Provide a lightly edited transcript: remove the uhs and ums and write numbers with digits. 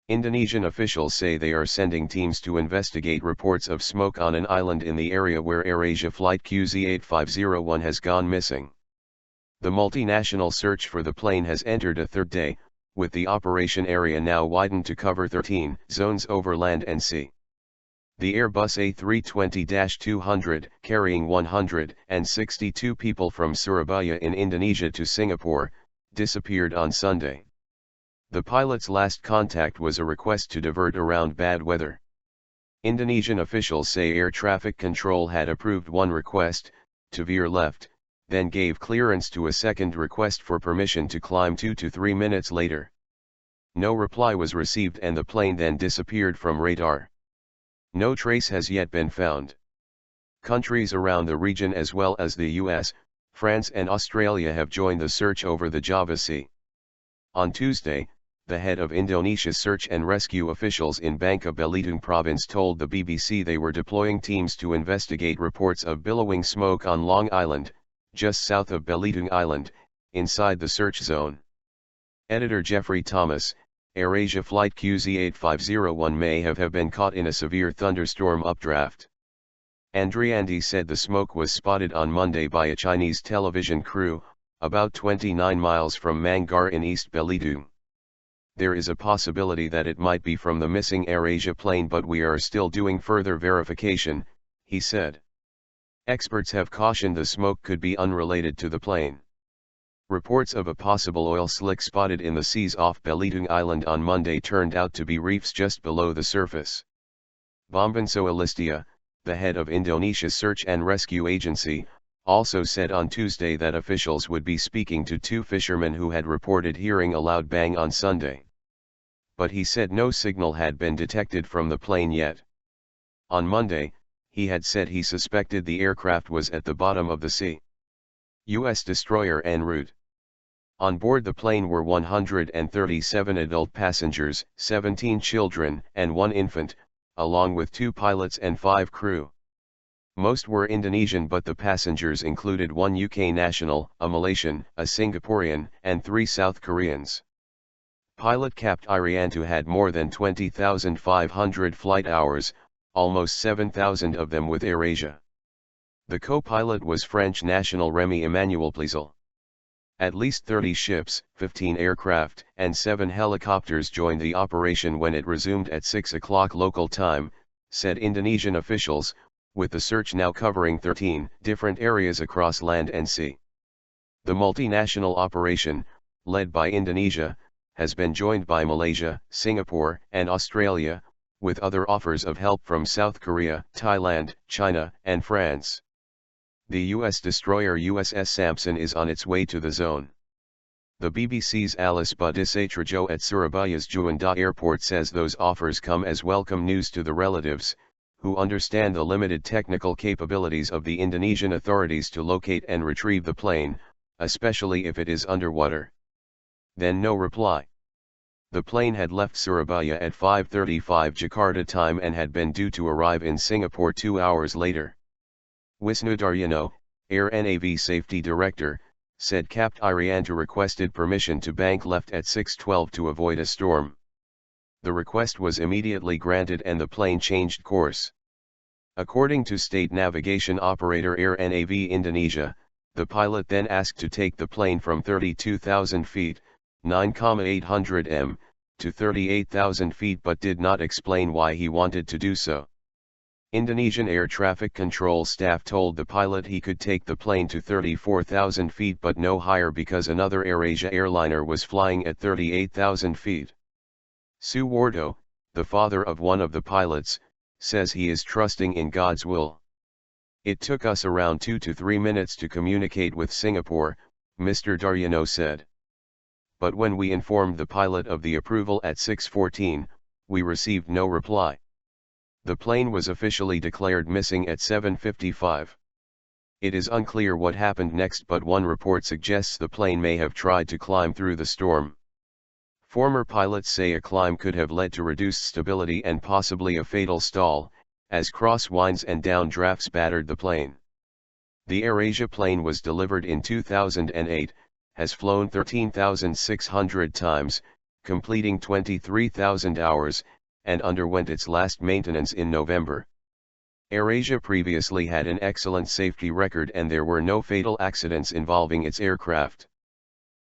Indonesian officials say they are sending teams to investigate reports of smoke on an island in the area where AirAsia flight QZ8501 has gone missing. The multinational search for the plane has entered a third day, with the operation area now widened to cover 13 zones over land and sea. The Airbus A320-200, carrying 162 people from Surabaya in Indonesia to Singapore, disappeared on Sunday. The pilot's last contact was a request to divert around bad weather. Indonesian officials say air traffic control had approved one request, to veer left, then gave clearance to a second request for permission to climb 2 to 3 minutes later. No reply was received and the plane then disappeared from radar. No trace has yet been found. Countries around the region as well as the US, France and Australia have joined the search over the Java Sea. On Tuesday, the head of Indonesia's search and rescue officials in Bangka Belitung province told the BBC they were deploying teams to investigate reports of billowing smoke on Long Island, just south of Belitung Island, inside the search zone. Editor Jeffrey Thomas, AirAsia flight QZ8501 may have been caught in a severe thunderstorm updraft. Andriandi said the smoke was spotted on Monday by a Chinese television crew, about 29 miles from Manggar in East Belitung. There is a possibility that it might be from the missing AirAsia plane, but we are still doing further verification, he said. Experts have cautioned the smoke could be unrelated to the plane. Reports of a possible oil slick spotted in the seas off Belitung Island on Monday turned out to be reefs just below the surface. Bombenso Alistia, the head of Indonesia's search and rescue agency, also said on Tuesday that officials would be speaking to 2 fishermen who had reported hearing a loud bang on Sunday. But he said no signal had been detected from the plane yet. On Monday, he had said he suspected the aircraft was at the bottom of the sea. U.S. destroyer en route. On board the plane were 137 adult passengers, 17 children and 1 infant, along with 2 pilots and 5 crew. Most were Indonesian, but the passengers included 1 UK national, a Malaysian, a Singaporean, and 3 South Koreans. Pilot Capt. Irianto had more than 20,500 flight hours, almost 7,000 of them with AirAsia. The co-pilot was French national Remy Emmanuel Pleasel. At least 30 ships, 15 aircraft, and 7 helicopters joined the operation when it resumed at 6 o'clock local time, said Indonesian officials, with the search now covering 13 different areas across land and sea. The multinational operation, led by Indonesia, has been joined by Malaysia, Singapore, and Australia, with other offers of help from South Korea, Thailand, China, and France. The U.S. destroyer USS Sampson is on its way to the zone. The BBC's Alice Budisatrijo at Surabaya's Juanda Airport says those offers come as welcome news to the relatives, who understand the limited technical capabilities of the Indonesian authorities to locate and retrieve the plane, especially if it is underwater. Then no reply. The plane had left Surabaya at 5:35 Jakarta time and had been due to arrive in Singapore 2 hours later. Wisnu Daryono, Air NAV Safety Director, said Capt. Irianto requested permission to bank left at 6:12 to avoid a storm. The request was immediately granted and the plane changed course. According to state navigation operator Air NAV Indonesia, the pilot then asked to take the plane from 32,000 feet, 9,800 m, to 38,000 feet but did not explain why he wanted to do so. Indonesian air traffic control staff told the pilot he could take the plane to 34,000 feet but no higher because another AirAsia airliner was flying at 38,000 feet. Suwardo, the father of one of the pilots, says he is trusting in God's will. It took us around 2 to 3 minutes to communicate with Singapore, Mr. Daryono said. But when we informed the pilot of the approval at 6:14, we received no reply. The plane was officially declared missing at 7:55. It is unclear what happened next, but one report suggests the plane may have tried to climb through the storm. Former pilots say a climb could have led to reduced stability and possibly a fatal stall, as crosswinds and downdrafts battered the plane. The AirAsia plane was delivered in 2008, has flown 13,600 times, completing 23,000 hours, and underwent its last maintenance in November. AirAsia previously had an excellent safety record and there were no fatal accidents involving its aircraft.